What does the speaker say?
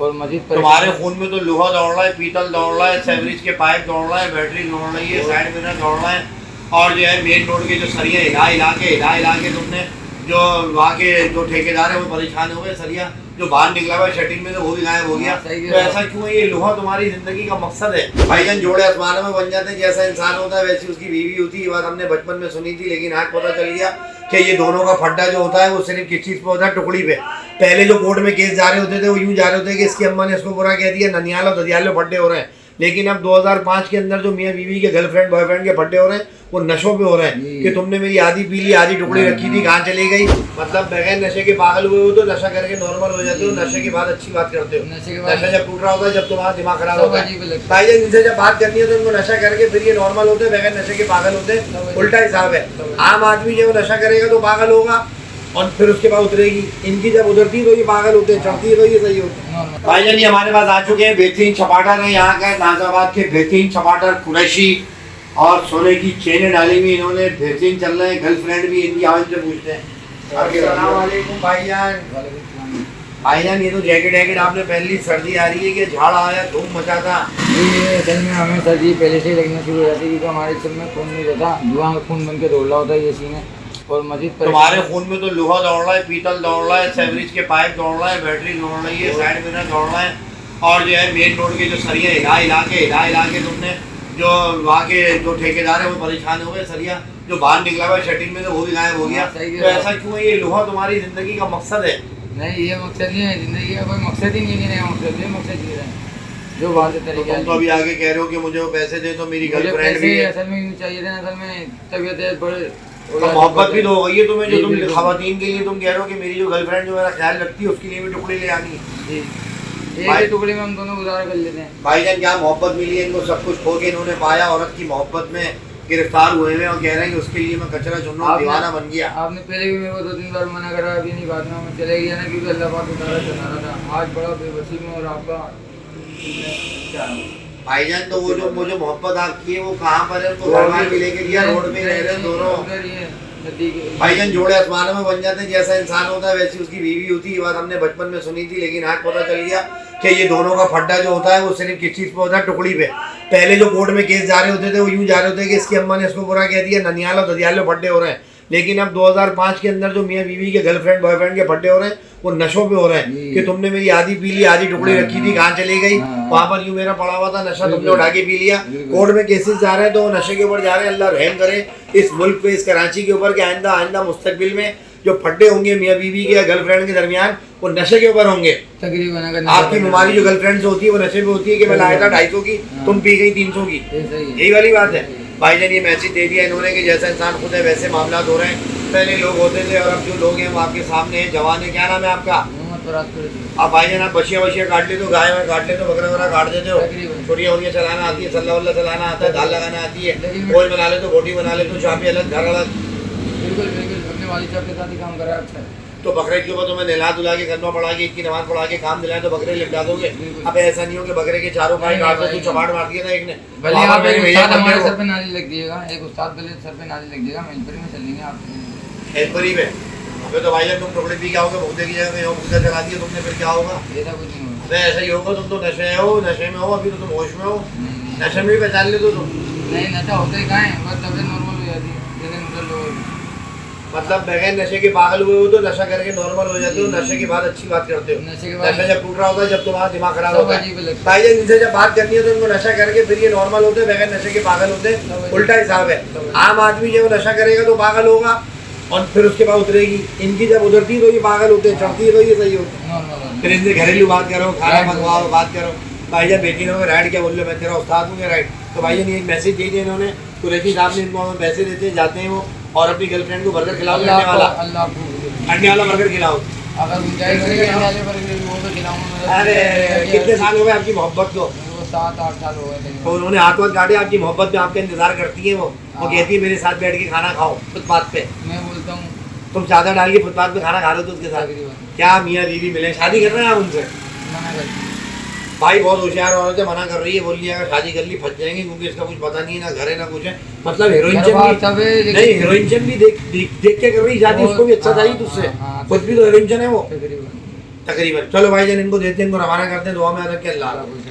और मजीद तुम्हारे खून में तो लोहा दौड़ रहा है, पीतल दौड़ रहा है, सेवरेज के पाइप दौड़ रहा है, बैटरी दौड़ रही है, साइड मिरर दौड़ रहा है, और जो है मेन रोड के जो सरिया हिला के तुमने जो वहाँ के जो ठेकेदार है वो परेशान हो गए। सरिया जो बाहर निकला हुआ शटिंग में तो वो भी गायब हो गया। तो ऐसा क्यों है? ये लोहा तुम्हारी जिंदगी का मकसद है। भाईजान जोड़े आसमान में बन जाते हैं, जैसा इंसान होता है वैसी उसकी बीवी होती है। ये बात हमने बचपन में सुनी थी, लेकिन आज पता चल गया कि ये दोनों का फड्डा जो होता है वो सिर्फ किस चीज़ पे होता है? टुकड़ी पे। पहले जो कोर्ट में केस जा रहे होते थे वो यूँ जा रहे होते कि इसकी अम्मा ने इसको बुरा कह दिया, ननियाल और ददियाल में फड्डे हो रहे हैं। लेकिन अब 2005 के अंदर जो मियाँ बीवी के गर्लफ्रेंड बॉयफ्रेंड के फड्डे हो रहे हैं वो नशों पे हो रहे हैं कि तुमने मेरी आधी पी ली, आधी टुकड़ी रखी थी, कहाँ चली गई। मतलब बगैर नशे के पागल हुए हो तो नशा करके नॉर्मल हो जाते हो, नशे के बाद अच्छी बात करते हो। नशा जब टूट रहा होता है, जब तुम्हारा दिमाग खराब होता है। भाईजान इनसे जब बात करनी है तो इनको नशा करके फिर ये नॉर्मल होते हैं, बगैर नशे के पागल होते हैं। उल्टा हिसाब है। आम आदमी जब नशा करेगा तो पागल होगा और फिर उसके बाद उतरेगी। इनकी जब उतरती तो ये पागल होते हैं, चढ़ती है तो ये सही होते हैं। भाईजान ये हमारे पास आ चुके हैं बेहतरीन छपाटर है यहाँ का, नाजाबाद के बेहतरीन छपाटर कुरैशी, और सोने की चेनें डाली हुई इन्होंने, बेहतरीन चल रहे हैं। गर्लफ्रेंड भी इनकी आवाज से पूछते हैं। अस्सलाम वालेकुम भाईजान। भाईजान ये तो जैकेट आपने पहन ली, सर्दी आ रही है कि झाड़ आया धूम मचा था? ये असल में हमें सर्दी पहले से ही लगना शुरू हो जाती थी, तो हमारे सिर में खून नहीं रहता, धुआं खून बन के दौड़ रहा होता है ये सीने। और मजीद तुम्हारे खून में तो लोहा दौड़ रहा है, पीतल दौड़ रहा है, सेवरेज के पाइप दौड़ रहा है, बैटरी दौड़ रही है, साइड मिरर दौड़ रहा है, और जो है मेन रोड के जो सरिया हिला के तुमने जो वहाँ के जो ठेकेदार है वो परेशान हो गए। सरिया जो बाहर निकला हुआ शटिंग में तो वो भी गायब हो गया। तो ऐसा क्यों है? ये लोहा तुम्हारी जिंदगी का मकसद है। नहीं, ये मकसद नहीं है जिंदगी का, कोई मकसद ही नहीं है। नया मकसद ये मकसद ये है जो बाहर से तरीके। तुम तो अभी आगे कह रहे हो कि मुझे वो पैसे दे तो मेरी गर्लफ्रेंड भी है। असल में चाहिए था, असल में तबीयत बड़े तो मोहब्बत भी तो हो गई है तुम्हें, जो तुम खवातीन के लिए तुम कह रहे हो कि मेरी जो गर्लफ्रेंड जो मेरा ख्याल रखती है उसके लिए भी टुकड़ी ले आनी है। एक टुकड़ी में हम दोनों गुजारा कर लेते हैं। भाईजान क्या मोहब्बत मिली है इनको, सब कुछ खो के इन्होंने पाया, औरत की मोहब्बत में गिरफ्तार हुए हैं और कह रहे हैं कि उसके लिए मैं कचरा चुन रहा हूँ, दीवाना बन गया। आपने पहले भी मेरे को 2-3 बार मना करा, अभी नहीं, बाद में हमें चले गया ना, क्योंकि अल्लाह पाक उतारा चला रहा था। आज बड़ा बेबसी में और आपका भाईजान तो वो जो मुझे मोहब्बत आपकी है वो कहाँ पर है? तो घर में लेके दिया, रोड पे रह रहे हैं दोनों। भाईजान जोड़े आसमान में बन जाते हैं, जैसा इंसान होता है वैसी उसकी बीवी होती है। ये बात हमने बचपन में सुनी थी, लेकिन आज पता चल गया कि ये दोनों का फड्डा जो होता है वो सिर्फ किस चीज़ पे होता है? टुकड़ी पे। पहले जो कोर्ट में केस जा रहे होते थे वो यूँ जा रहे होते कि इसकी अम्मा ने इसको बुरा कह दिया, ननियाल और ददियाल में फड्डे हो रहे हैं। लेकिन अब 2005 के अंदर जो मियाँ बीवी के गर्लफ्रेंड बॉयफ्रेंड के फड्डे हो रहे हैं वो नशों पे हो रहे हैं कि तुमने मेरी आधी पी ली, आधी टुकड़ी रखी थी, कहाँ चली गई। वहाँ पर यूँ मेरा पड़ा हुआ था, नशा तुमने उठा के पी लिया। कोर्ट में केसेस जा रहे हैं तो वो नशे के ऊपर जा रहे हैं। अल्लाह रहम करे इस मुल्क पे, इस कराची के ऊपर कि आइंदा मुस्तकबिल में जो फड्डे होंगे मियाँ बीवी के या गर्लफ्रेंड के दरमियान वो नशे के ऊपर होंगे। तकरीबन आपकी हमारी जो गर्लफ्रेंड होती है वो नशे पे होती है कि मैं लाया था 250 की, तुम पी गई 300 की। यही वाली बात है। भाईजान ये मैसेज दे दिया इन्होंने कि जैसा इंसान खुद है वैसे मामला हो रहे हैं। पहले लोग होते थे और अब जो लोग हैं वो आपके सामने हैं, जवान है। क्या नाम है आपका? आप भाईजान आप बशिया काट लेते हो, गाय में काट लेते हो, बकरा वगैरह काट देते हो, छोटियाँ उड़ियाँ चलाना आती है, सल्ला वल्ला चलाना आता है, दाल लगाना आती है, गोल बना लेते हो, रोटी बना लेते हो, चाबी अलग, घर अलग। बिल्कुल अपने वालिद साहब के साथ ही काम करा। अच्छा तो बकरे के ऊपर तुम्हें नहला धुला के, कलमा पढ़ा के, इसकी नमाज पढ़ा के काम दिलाए तो बकरे लिपटा दोगे। अब ऐसा नहीं हो कि बकरे के चारों पाए काट दो, तू चपाट मार दिया था एक ने। भले आप एक उस्ताद हमारे सर पे नाली लग दिएगा, एक उस्ताद भले सर पे नाली लग दिएगा, हेल्परी में चलेंगे आप। हेल्परी में अबे तो भाईजान तुम टुकड़े पी क्या होगे? मुद्दे की जगह यहाँ मुद्दा चला दिया तुमने, फिर क्या होगा? ऐसा कुछ नहीं होगा। अबे ऐसा ही होगा, तुम तो नशे में हो, अभी तो तुम होश में हो। नशे में भी पहचान ले तो तुम। नहीं, नशा होता ही कहाँ है, बस तबियत नॉर्मल हो जाती है, जैसे मतलब मतलब बगैर नशे के पागल हुए हो तो नशा करके नॉर्मल हो जाते हो, नशे के बाद अच्छी बात करते हो। नशा जब टूट रहा होता है, जब तुम्हारा दिमाग खराब होता है। भाईजान इनसे जब बात करनी है तो इनको नशा करके फिर ये नॉर्मल होते हैं, बगैर नशे के पागल होते हैं। उल्टा हिसाब है। आम आदमी जब नशा करेगा तो पागल होगा और फिर उसके बाद उतरेगी। इनकी जब उतरती तो ये पागल होते हैं, चढ़ती है तो ये सही होता है। फिर इनसे घरेलू बात करो, खाना मंगवाओ, बात करो। भाईजान बेटी ने राइट क्या बोल लो, मैं तेरा उस्ताद हूँ राइट। तो भाईजान ये एक मैसेज दे दिया इन्होंने, कुरैशी साहब ने इनको हमें पैसे देते जाते हैं वो, और अपनी गर्लफ्रेंड को बर्गर खिलाओ, अंडे वाला बर्गर खिलाओ। अरे कितने साल हो गए आपकी मोहब्बत को? 7-8 साल हो गए। तो उन्होंने हाथ वाथ काटे, आपकी मोहब्बत में आपका इंतजार करती है वो कहती है मेरे साथ बैठ के खाना खाओ फुटपाथ पे। मैं बोलता हूँ तुम चादर डाल के फुटपाथ पे खाना खा रहे हो तो उसके साथ क्या मियाँ बीवी मिले? शादी कर रहे हैं आप उनसे? मना कर भाई बहुत होशियार औरत है, मना कर रही है, बोल लिया अगर शादी कर ली फंस जाएंगे, क्योंकि इसका कुछ पता नहीं है, ना घर है ना कुछ है। मतलब हीरोइनचन भी देख के कर रही शादी, उसको भी अच्छा चाहिए तुझसे, खुद भी तो हीरोइनचन है वो। तकरीबन। चलो भाईजान इनको देते हैं, इनको रवाना करते हैं, दुआ में याद रखें, अल्लाह हाफ़िज़।